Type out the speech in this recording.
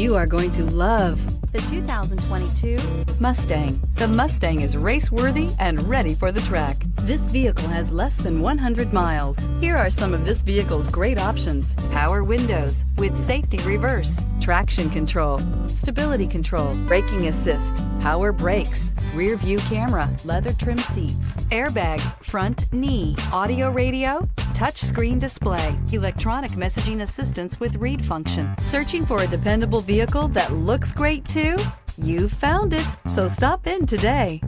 You are going to love the 2022 Mustang. The Mustang is race-worthy and ready for the track. This vehicle has less than 100 miles. Here are some of this vehicle's great options: power windows with safety reverse, traction control, stability control, braking assist, power brakes, rear view camera, leather trim seats, airbags, front knee, audio radio, touchscreen display, electronic messaging assistance with read function. Searching for a dependable vehicle that looks great too? You found it, so stop in today.